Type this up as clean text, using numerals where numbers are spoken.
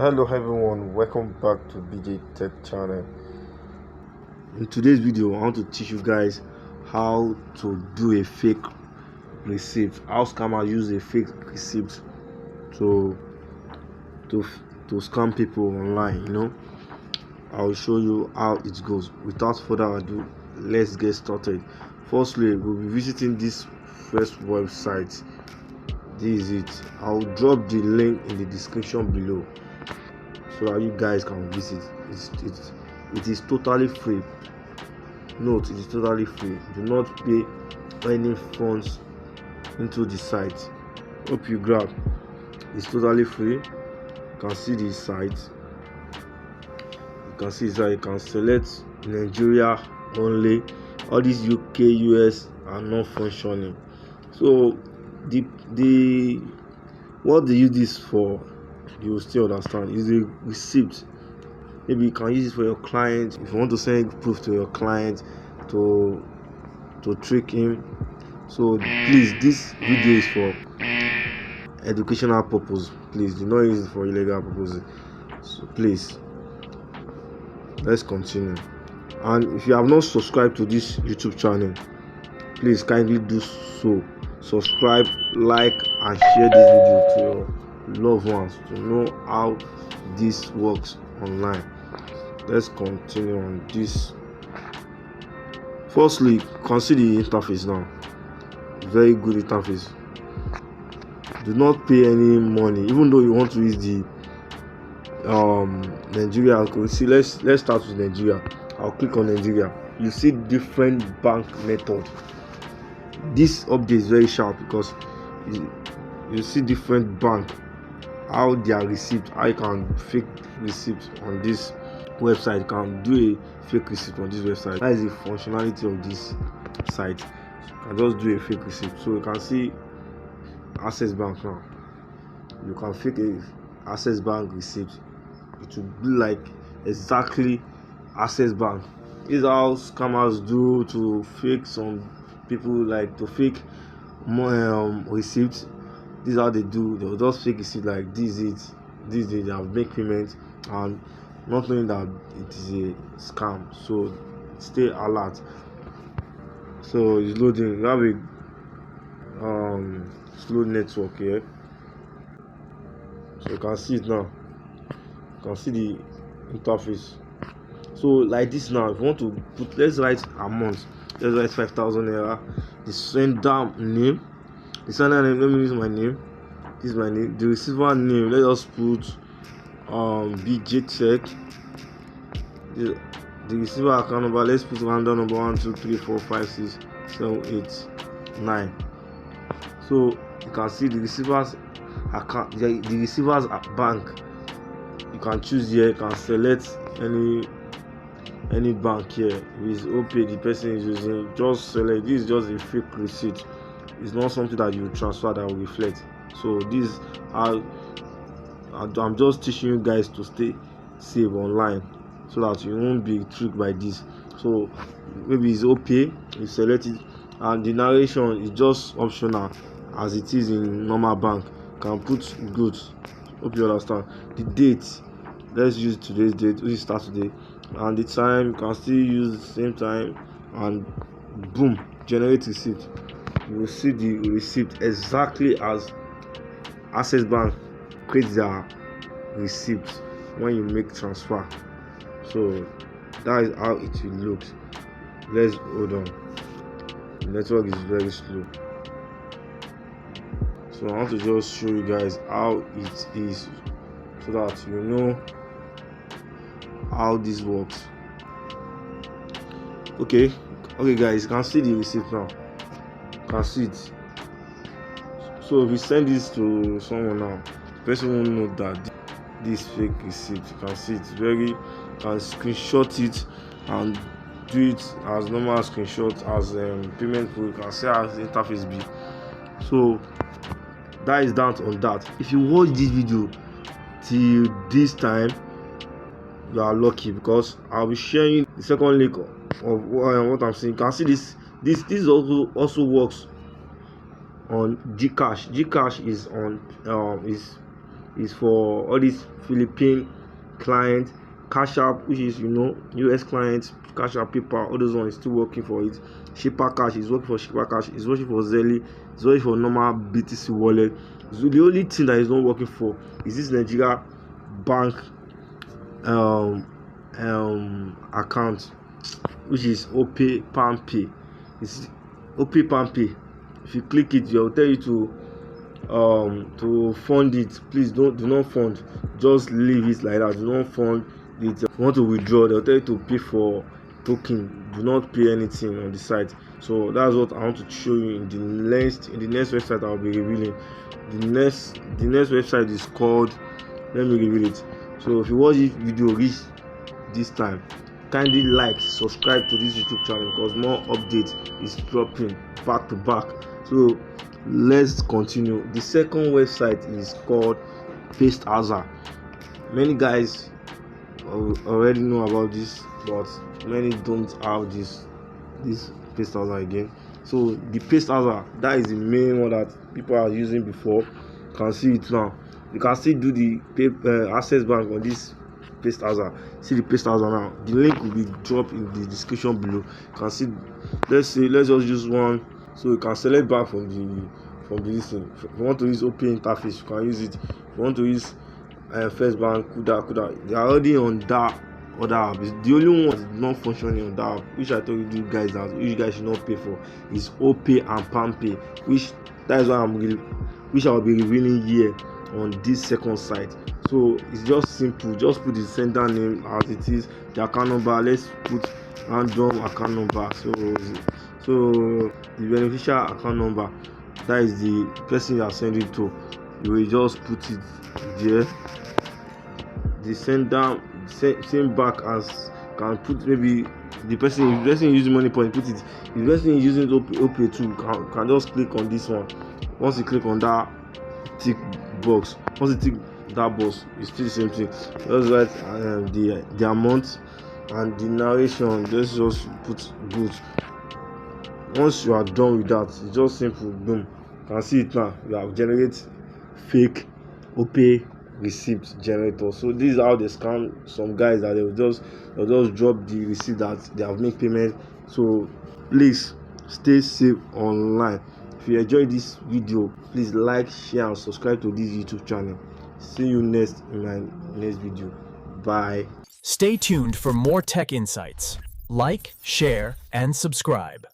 Hello everyone, welcome back to BJ Tech channel. In today's video I want to teach you guys how to do a fake receipt, how scammers use a fake receipt to scam people online. I'll show you how it goes. Without further ado, let's get started. Firstly, we'll be visiting this first website. This is it. I'll drop the link in the description below so that you guys can visit. It is totally free. Note, it is totally free. Do not pay any funds into the site. Hope you grab. It's totally free. You can see the site. You can see that you can select Nigeria only. All these UK, US are not functioning. So the what they use this for, you will still understand, is a receipt. Maybe you can use it for your client if you want to send proof to your client to trick him. So please, this video is for educational purpose. Please do not use it for illegal purposes. So please, let's continue. And if you have not subscribed to this YouTube channel, please kindly do so. Subscribe, like and share this video to your loved ones to know how this works online. Let's continue on this. Firstly, consider the interface now. Very good interface. Do not pay any money, even though you want to use the Nigeria. See, let's start with Nigeria. I'll click on Nigeria. You see different bank method. This update is very sharp because you see different bank, how their receipt, how you can fake receipt on this website. You can do a fake receipt on this website. That is the functionality of this site. You can just do a fake receipt. So you can see Access Bank now. You can fake a Access Bank receipt. It will be like exactly Access Bank. This is how scammers do to fake some people, like to fake receipts. This is how they do. They'll just fake receipt like this. They have make payment and not knowing that it is a scam. So stay alert. So it's loading. You have a slow network here. So you can see it now. You can see the interface. So like this now, if you want to put, let's write amount. Let's write 5,000 naira. The sender name. The sender name. Let me use my name. This is my name. The receiver name. Let us put BJ Tech. The receiver account number. Let's put random number 1 2 3 4 5 6 7 8 9. So you can see the receiver's account. The receiver's bank. You can choose here. You can select any bank here. If it's OPay the person is using, just select. This is just a fake receipt. It's not something that you transfer that will reflect. So this I'm just teaching you guys to stay safe online so that you won't be tricked by this. So maybe it's OPay, you select it, and the narration is just optional as it is in normal bank. You can put goods. Hope you understand. The date, let's use today's date. We start today. And the time, you can still use the same time, and boom, generate receipt. You will see the receipt exactly as Access Bank creates their receipt when you make transfer. So that is how it will look. Let's hold on. The network is very slow, so I want to just show you guys how it is so that you know how this works. Okay guys, you can see the receipt now. You can see it. So if you send this to someone now, the person won't know that this fake receipt. You can see it you can screenshot it and do it as normal screenshot as payment proof. You can see how the interface be. So that is that on that. If you watch this video till this time, you are lucky, because I'll be sharing the second link of what I'm saying. You can see this also works on Gcash. Gcash is on is for all these Philippine clients. Cash App, which is US clients, Cash App, PayPal, all those ones is still working for it. Shipper Cash is working for Shipper Cash, is working for Zelle, is working for normal BTC wallet. So the only thing that is not working for is this Nigeria bank account, which is OPay PalmPay. It's OPay PalmPay. If you click it, it will tell you to fund it. Please do not fund, just leave it like that. Do not fund it. If you want to withdraw, they'll tell you to pay for token. Do not pay anything on the site. So that's what I want to show you in the next website I'll be revealing. The next website is called, let me reveal it. So if you watch this video reach this time, kindly like, subscribe to this YouTube channel, because more updates is dropping back to back. So let's continue. The second website is called PasteHazard. Many guys already know about this, but many don't have this PasteHazard again. So the PasteHazard, that is the main one that people are using before. You can see it now. You can still do the access bank on this PasteHazard. See the PasteHazard now. The link will be dropped in the description below. You can see. Let's just use one. So you can select back from the listing. If you want to use OPay interface, you can use it. If you want to use First Bank, Kuda, they are already on that other app. It's the only one that's not functioning on that app, which I told you guys that you guys should not pay for, is OPay and PalmPay, which I'll be revealing here on this second site. So it's just simple. Just put the sender name as it is, the account number. Let's put random account number. So the beneficial account number, that is the person you are sending to. You will just put it there. The sender same back as can put, maybe the person using money point, put it. If the person is using OPay too, can just click on this one. Once you click on that tick box, once you tick that box, it's still the same thing. Just write the amount and the narration. Just put good. Once you are done with that, it's just simple. Boom, you can see it now. You have generate fake OPay receipt generator. So this is how they scam some guys, that they'll just drop the receipt that they have made payment. So please stay safe online. If you enjoyed this video, please like, share and subscribe to this YouTube channel. See you next in my next video. Bye. Stay tuned for more tech insights. Like, share, and subscribe.